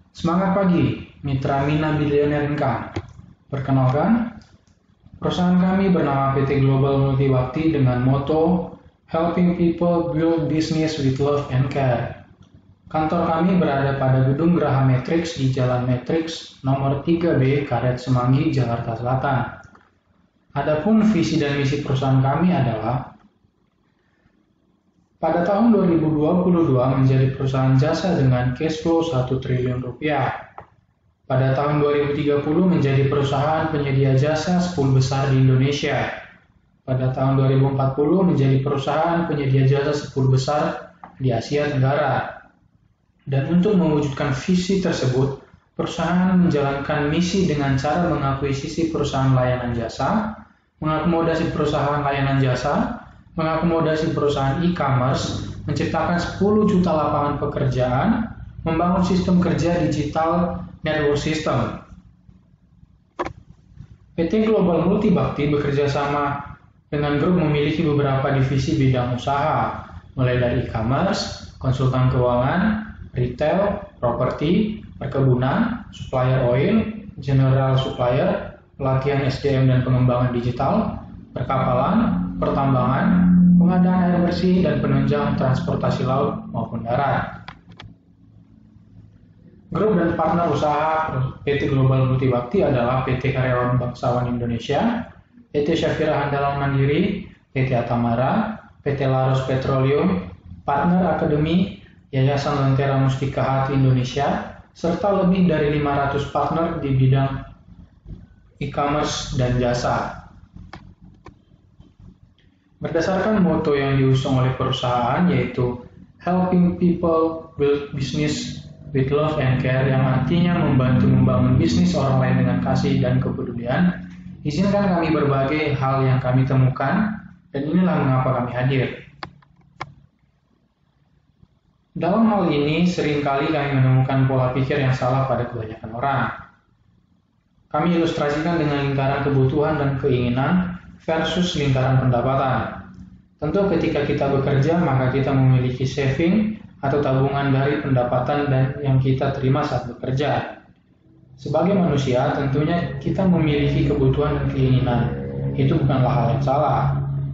Semangat pagi, Mitra Mina Billionaire Income. Perkenalkan, perusahaan kami bernama PT Global Multibakti dengan moto Helping People Build Business with Love and Care. Kantor kami berada pada Gedung Graha Matrix di Jalan Matrix nomor 3B, Karet Semanggi, Jakarta Selatan. Adapun visi dan misi perusahaan kami adalah pada tahun 2022 menjadi perusahaan jasa dengan cash flow 1 triliun rupiah. Pada tahun 2030 menjadi perusahaan penyedia jasa 10 besar di Indonesia. Pada tahun 2040 menjadi perusahaan penyedia jasa 10 besar di Asia Tenggara. Dan untuk mewujudkan visi tersebut, perusahaan menjalankan misi dengan cara mengakuisisi perusahaan layanan jasa, mengakomodasi perusahaan layanan jasa, mengakomodasi perusahaan e-commerce, menciptakan 10 juta lapangan pekerjaan, membangun sistem kerja digital network system. PT Global Multibakti bekerja sama dengan grup memiliki beberapa divisi bidang usaha, mulai dari e-commerce, konsultan keuangan, retail, properti, perkebunan, supplier oil, general supplier, pelatihan SDM dan pengembangan digital, perkapalan, pertambangan, pengadaan air bersih, dan penunjang transportasi laut maupun darat. Grup dan partner usaha PT Global Multibakti adalah PT Karyawan Bangsawan Indonesia, PT Syafira Handalan Mandiri, PT Atamara, PT Laros Petroleum, Partner Akademi, Yayasan Lentera Mustika Hati Indonesia, serta lebih dari 500 partner di bidang e-commerce dan jasa. Berdasarkan moto yang diusung oleh perusahaan yaitu Helping People Build Business with Love and Care, yang artinya membantu membangun bisnis orang lain dengan kasih dan kepedulian, izinkan kami berbagai hal yang kami temukan, dan inilah mengapa kami hadir. Dalam hal ini, seringkali kami menemukan pola pikir yang salah pada kebanyakan orang. Kami ilustrasikan dengan lingkaran kebutuhan dan keinginan versus lingkaran pendapatan. Tentu ketika kita bekerja, maka kita memiliki saving atau tabungan dari pendapatan dan yang kita terima saat bekerja. Sebagai manusia, tentunya kita memiliki kebutuhan dan keinginan. Itu bukanlah hal yang salah.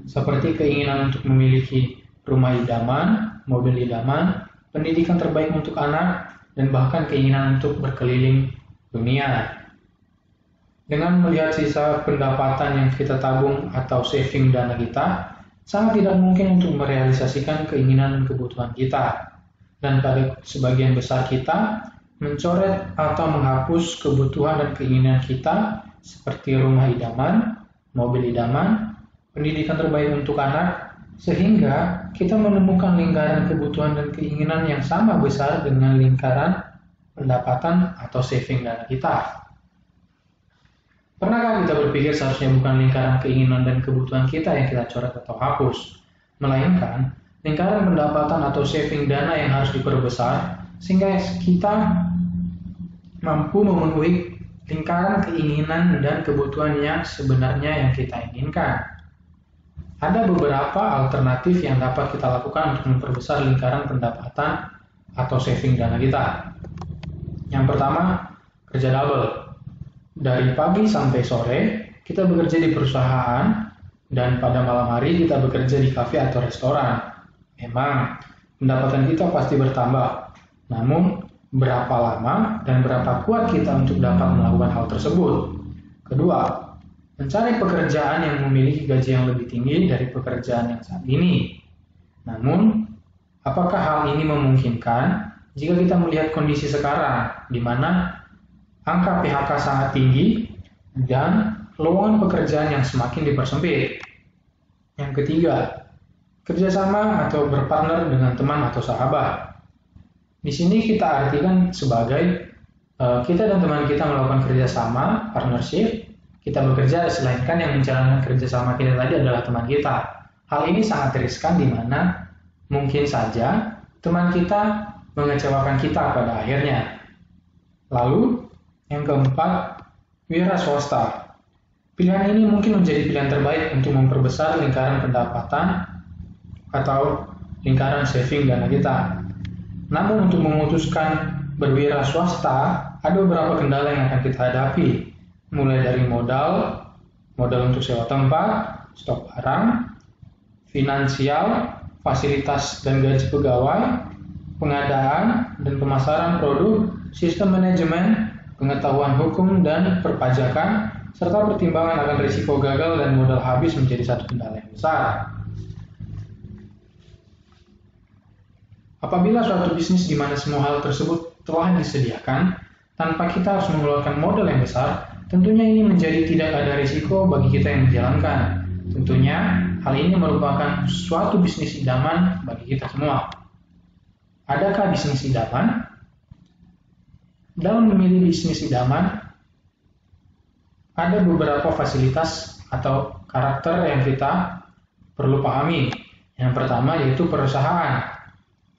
Seperti keinginan untuk memiliki rumah idaman, mobil idaman, pendidikan terbaik untuk anak, dan bahkan keinginan untuk berkeliling dunia. Dengan melihat sisa pendapatan yang kita tabung atau saving dana kita, sangat tidak mungkin untuk merealisasikan keinginan dan kebutuhan kita. Dan pada sebagian besar kita, mencoret atau menghapus kebutuhan dan keinginan kita seperti rumah idaman, mobil idaman, pendidikan terbaik untuk anak, sehingga kita menemukan lingkaran kebutuhan dan keinginan yang sama besar dengan lingkaran pendapatan atau saving dana kita. Pernahkah kita berpikir seharusnya bukan lingkaran keinginan dan kebutuhan kita yang kita coret atau hapus, melainkan lingkaran pendapatan atau saving dana yang harus diperbesar sehingga kita mampu memenuhi lingkaran keinginan dan kebutuhan yang sebenarnya yang kita inginkan. Ada beberapa alternatif yang dapat kita lakukan untuk memperbesar lingkaran pendapatan atau saving dana kita. Yang pertama, kerja double. Dari pagi sampai sore, kita bekerja di perusahaan, dan pada malam hari kita bekerja di kafe atau restoran. Memang, pendapatan kita pasti bertambah. Namun, berapa lama dan berapa kuat kita untuk dapat melakukan hal tersebut? Kedua, mencari pekerjaan yang memiliki gaji yang lebih tinggi dari pekerjaan yang saat ini. Namun, apakah hal ini memungkinkan jika kita melihat kondisi sekarang, di mana angka PHK sangat tinggi dan lowongan pekerjaan yang semakin dipersempit? Yang ketiga, kerjasama atau berpartner dengan teman atau sahabat. Di sini kita artikan sebagai kita dan teman kita melakukan kerjasama, partnership. Kita bekerja, selainkan yang menjalankan kerjasama kita tadi adalah teman kita. Hal ini sangat riskan di mana mungkin saja teman kita mengecewakan kita pada akhirnya. Lalu, yang keempat, wira swasta. Pilihan ini mungkin menjadi pilihan terbaik untuk memperbesar lingkaran pendapatan atau lingkaran saving dana kita. Namun untuk memutuskan berwira swasta, ada beberapa kendala yang akan kita hadapi, mulai dari modal untuk sewa tempat, stok barang, finansial, fasilitas dan gaji pegawai, pengadaan dan pemasaran produk, sistem manajemen, pengetahuan hukum dan perpajakan, serta pertimbangan akan risiko gagal dan modal habis menjadi satu kendala yang besar. Apabila suatu bisnis di mana semua hal tersebut telah disediakan, tanpa kita harus mengeluarkan modal yang besar, tentunya ini menjadi tidak ada risiko bagi kita yang menjalankan. Tentunya hal ini merupakan suatu bisnis idaman bagi kita semua. Adakah bisnis idaman? Dalam memilih bisnis idaman, ada beberapa fasilitas atau karakter yang kita perlu pahami. Yang pertama yaitu perusahaan.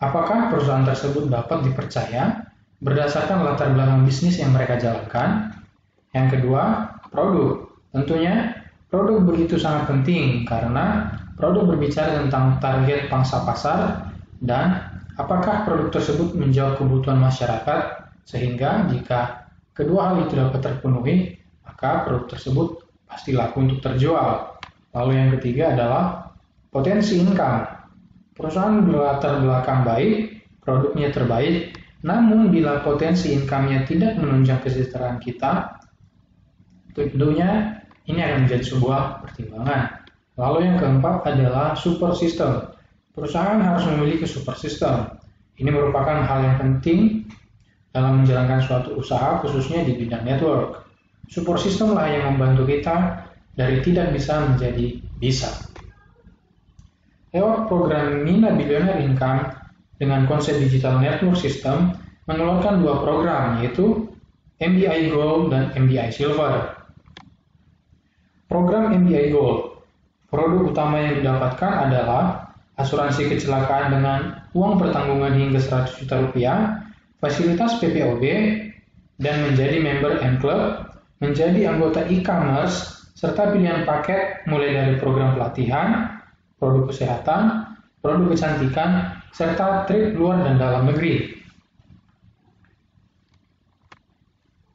Apakah perusahaan tersebut dapat dipercaya berdasarkan latar belakang bisnis yang mereka jalankan? Yang kedua, produk. Tentunya produk begitu sangat penting karena produk berbicara tentang target pangsa pasar dan apakah produk tersebut menjawab kebutuhan masyarakat, sehingga jika kedua hal itu dapat terpenuhi, maka produk tersebut pasti laku untuk terjual. Lalu yang ketiga adalah potensi income. Perusahaan berlatar belakang baik, produknya terbaik, namun bila potensi income-nya tidak menunjang kesejahteraan kita, tentunya ini akan menjadi sebuah pertimbangan. Lalu yang keempat adalah support system. Perusahaan harus memiliki support system. Ini merupakan hal yang penting dalam menjalankan suatu usaha, khususnya di bidang network. Support system lah yang membantu kita dari tidak bisa menjadi bisa. Lewat program Mina Billionaire Income dengan konsep Digital Network System mengeluarkan dua program, yaitu MBI Gold dan MBI Silver. Program MBI Gold, produk utama yang didapatkan adalah asuransi kecelakaan dengan uang pertanggungan hingga 100 juta rupiah, fasilitas PPOB, dan menjadi member M-Club, menjadi anggota e-commerce, serta pilihan paket mulai dari program pelatihan, produk kesehatan, produk kecantikan, serta trip luar dan dalam negeri.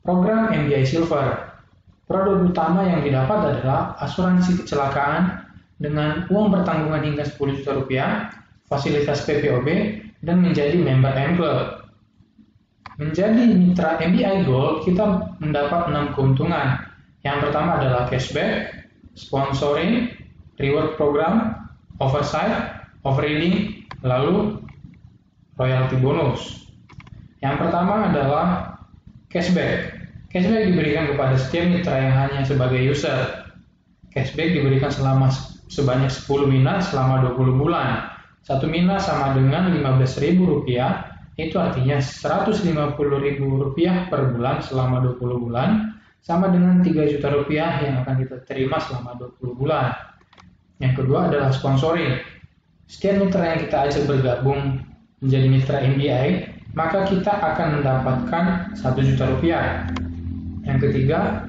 Program MBI Silver, produk utama yang didapat adalah asuransi kecelakaan dengan uang pertanggungan hingga 10 juta rupiah, fasilitas PPOB, dan menjadi member M-Club. Menjadi mitra MBI Gold, kita mendapat 6 keuntungan. Yang pertama adalah cashback, sponsoring, reward program, oversight, overriding, lalu royalty bonus. Yang pertama adalah cashback. Cashback diberikan kepada setiap mitra yang hanya sebagai user. Cashback diberikan sebanyak 10 mina selama 20 bulan. 1 mina sama dengan Rp15.000, itu artinya Rp150.000 per bulan selama 20 bulan, sama dengan Rp3 juta yang akan kita terima selama 20 bulan. Yang kedua adalah sponsoring. Setiap mitra yang kita ajak bergabung menjadi mitra MBI, maka kita akan mendapatkan Rp1 juta. Yang ketiga,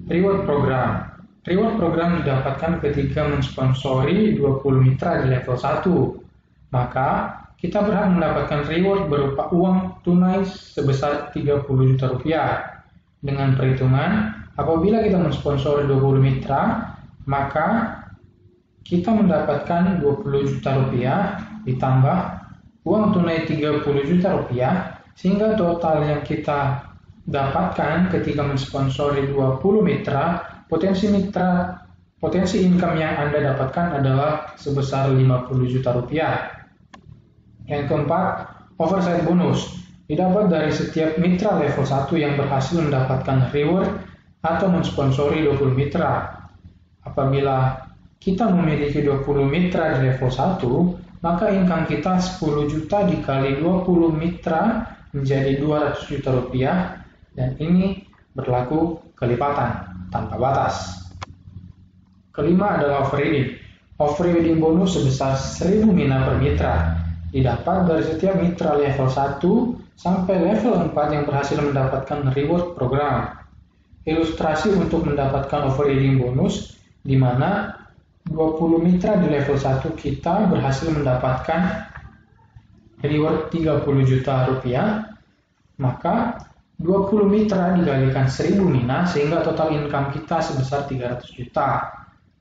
reward program. Reward program didapatkan ketika mensponsori 20 mitra di level 1. Maka kita berhak mendapatkan reward berupa uang tunai sebesar Rp30 juta. Dengan perhitungan, apabila kita mensponsori 20 mitra, maka kita mendapatkan Rp20 juta ditambah uang tunai Rp30 juta, sehingga total yang kita dapatkan ketika mensponsori 20 mitra, potensi income yang Anda dapatkan adalah sebesar Rp50 juta. Yang keempat, oversight bonus. Didapat dari setiap mitra level 1 yang berhasil mendapatkan reward atau mensponsori 20 mitra. Apabila kita memiliki 20 mitra di level 1, maka income kita 10 juta dikali 20 mitra menjadi Rp200 juta, dan ini berlaku kelipatan tanpa batas. Kelima adalah overriding. Overriding bonus sebesar 1000 mina per mitra. Didapat dari setiap mitra level 1 sampai level 4 yang berhasil mendapatkan reward program. Ilustrasi untuk mendapatkan overriding bonus di mana 20 mitra di level 1 kita berhasil mendapatkan reward Rp30 juta, maka 20 mitra dikalikan 1000 mina sehingga total income kita sebesar 300 juta.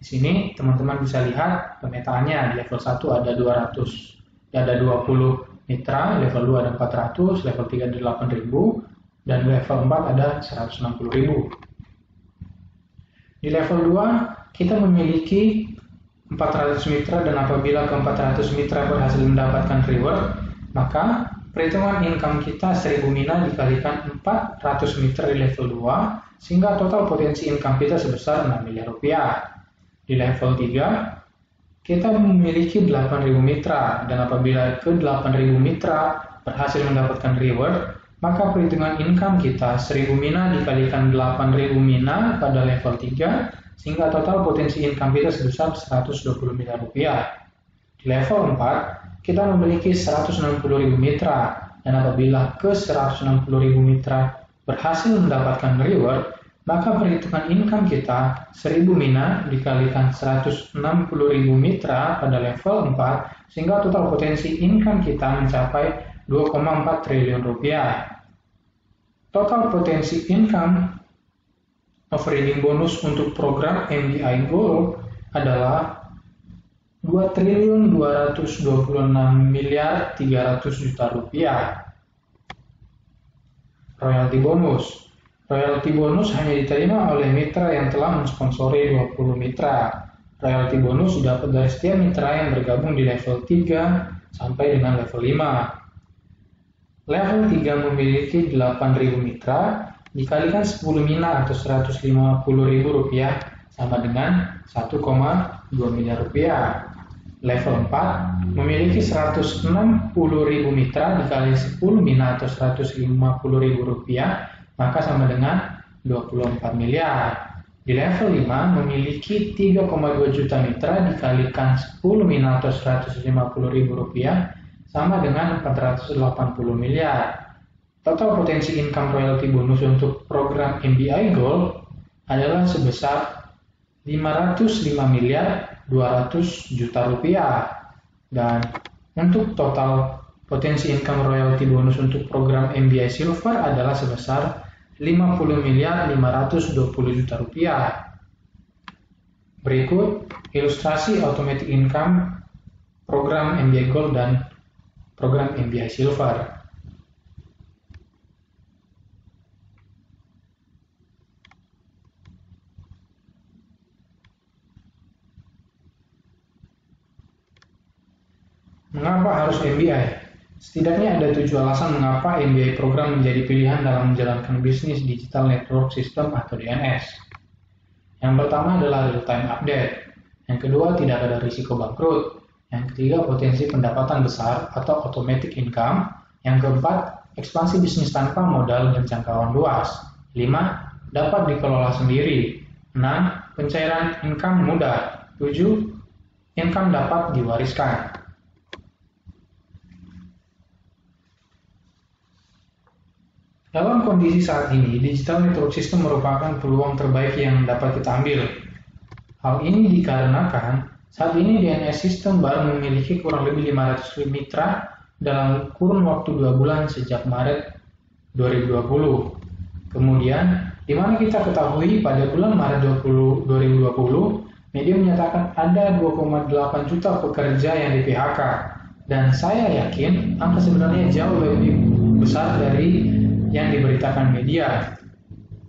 Di sini teman-teman bisa lihat pemetaannya. Di level 1 ada 200, ada 20 mitra, level 2 ada 400, level 3 ada 8000, dan level 4 ada 160.000. Di level 2 kita memiliki 400 mitra, dan apabila ke 400 mitra berhasil mendapatkan reward, maka perhitungan income kita 1000 mina dikalikan 400 mitra di level 2 sehingga total potensi income kita sebesar 6 miliar rupiah. Di level 3 kita memiliki 8000 mitra, dan apabila ke 8000 mitra berhasil mendapatkan reward, maka perhitungan income kita 1000 mina dikalikan 8000 mina pada level 3 sehingga total potensi income kita sebesar 120 miliar rupiah. Di level 4, kita memiliki 160.000 mitra, dan apabila ke 160.000 mitra berhasil mendapatkan reward, maka perhitungan income kita 1000 mina dikalikan 160.000 mitra pada level 4, sehingga total potensi income kita mencapai 2,4 triliun rupiah. Total potensi income operating bonus untuk program MBI Gold adalah 2.226.300.000.000 rupiah. Royalti bonus. Royalti bonus hanya diterima oleh mitra yang telah mensponsori 20 mitra. Royalti bonus didapat dari setiap mitra yang bergabung di level 3 sampai dengan level 5. Level 3 memiliki 8.000 mitra, dikalikan 10 mina atau 150.000 rupiah sama dengan 1,2 miliar rupiah. Level 4 memiliki 160.000 mitra dikali 10 mina atau 150.000 rupiah, maka sama dengan 24 miliar. Di level 5 memiliki 3,2 juta mitra dikalikan 10 mina atau 150.000 rupiah sama dengan 480 miliar. Total potensi income royalti bonus untuk program MBI Gold adalah sebesar 505 miliar 200 juta rupiah. Dan untuk total potensi income royalti bonus untuk program MBI Silver adalah sebesar 50 miliar 520 juta rupiah. Berikut ilustrasi automatic income program MBI Gold dan program MBI Silver. Mengapa harus MBI? Setidaknya ada 7 alasan mengapa MBI program menjadi pilihan dalam menjalankan bisnis Digital Network System atau DNS. Yang pertama adalah real-time update. Yang kedua, tidak ada risiko bangkrut. Yang ketiga, potensi pendapatan besar atau automatic income. Yang keempat, ekspansi bisnis tanpa modal dan jangkauan luas. 5. Dapat dikelola sendiri. 6. Pencairan income mudah. 7. Income dapat diwariskan. Dalam kondisi saat ini, digital network system merupakan peluang terbaik yang dapat kita ambil. Hal ini dikarenakan saat ini DNS system baru memiliki kurang lebih 500 mitra dalam kurun waktu 2 bulan sejak Maret 2020. Kemudian, di mana kita ketahui pada bulan Maret 2020, media menyatakan ada 2,8 juta pekerja yang di PHK. Dan saya yakin angka sebenarnya jauh lebih besar dari yang diberitakan media.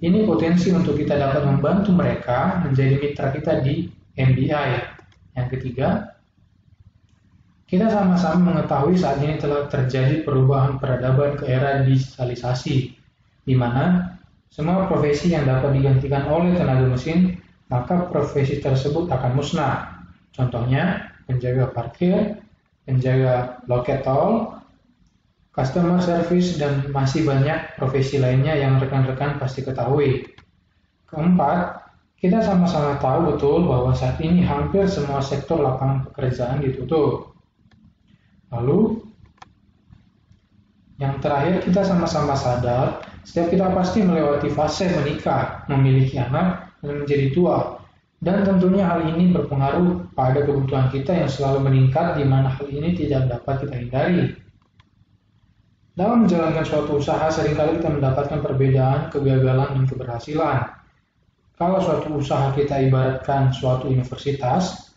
Ini potensi untuk kita dapat membantu mereka menjadi mitra kita di MBI. Yang ketiga, kita sama-sama mengetahui saat ini telah terjadi perubahan peradaban ke era digitalisasi, di mana semua profesi yang dapat digantikan oleh tenaga mesin, maka profesi tersebut akan musnah. Contohnya, penjaga parkir, penjaga loket tol, customer service, dan masih banyak profesi lainnya yang rekan-rekan pasti ketahui. Keempat, kita sama-sama tahu betul bahwa saat ini hampir semua sektor lapangan pekerjaan ditutup. Lalu, yang terakhir, kita sama-sama sadar setiap kita pasti melewati fase menikah, memiliki anak, dan menjadi tua. Dan tentunya hal ini berpengaruh pada kebutuhan kita yang selalu meningkat, di mana hal ini tidak dapat kita hindari. Dalam menjalankan suatu usaha, seringkali kita mendapatkan perbedaan, kegagalan, dan keberhasilan. Kalau suatu usaha kita ibaratkan suatu universitas,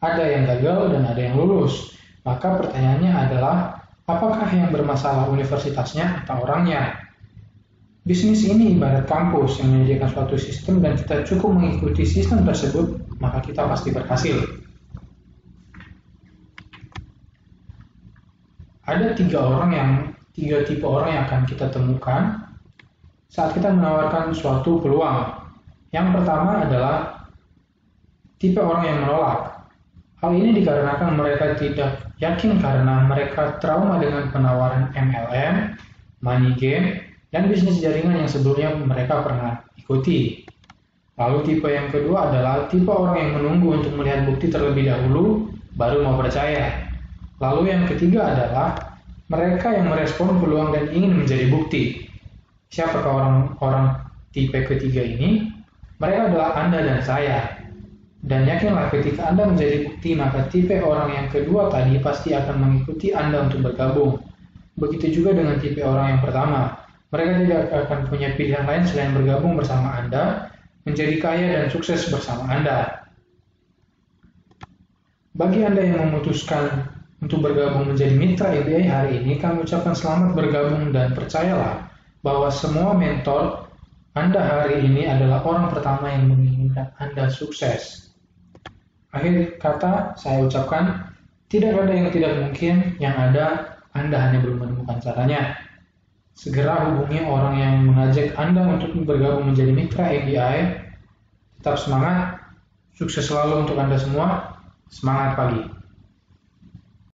ada yang gagal dan ada yang lulus. Maka pertanyaannya adalah, apakah yang bermasalah universitasnya atau orangnya? Bisnis ini ibarat kampus yang menyediakan suatu sistem dan kita cukup mengikuti sistem tersebut, maka kita pasti berhasil. Ada tiga tipe orang yang akan kita temukan saat kita menawarkan suatu peluang. Yang pertama adalah tipe orang yang menolak. Hal ini dikarenakan mereka tidak yakin karena mereka trauma dengan penawaran MLM, money game, dan bisnis jaringan yang sebelumnya mereka pernah ikuti. Lalu tipe yang kedua adalah tipe orang yang menunggu untuk melihat bukti terlebih dahulu, baru mau percaya. Lalu yang ketiga adalah mereka yang merespon peluang dan ingin menjadi bukti. Siapakah orang-orang tipe ketiga ini? Mereka adalah Anda dan saya. Dan yakinlah ketika Anda menjadi bukti, maka tipe orang yang kedua tadi pasti akan mengikuti Anda untuk bergabung. Begitu juga dengan tipe orang yang pertama. Mereka tidak akan punya pilihan lain selain bergabung bersama Anda, menjadi kaya dan sukses bersama Anda. Bagi Anda yang memutuskan untuk bergabung menjadi mitra ABI hari ini, kami ucapkan selamat bergabung dan percayalah bahwa semua mentor Anda hari ini adalah orang pertama yang menginginkan Anda sukses. Akhir kata, saya ucapkan, tidak ada yang tidak mungkin, yang ada Anda hanya belum menemukan caranya. Segera hubungi orang yang mengajak Anda untuk bergabung menjadi mitra ABI. Tetap semangat, sukses selalu untuk Anda semua, semangat pagi.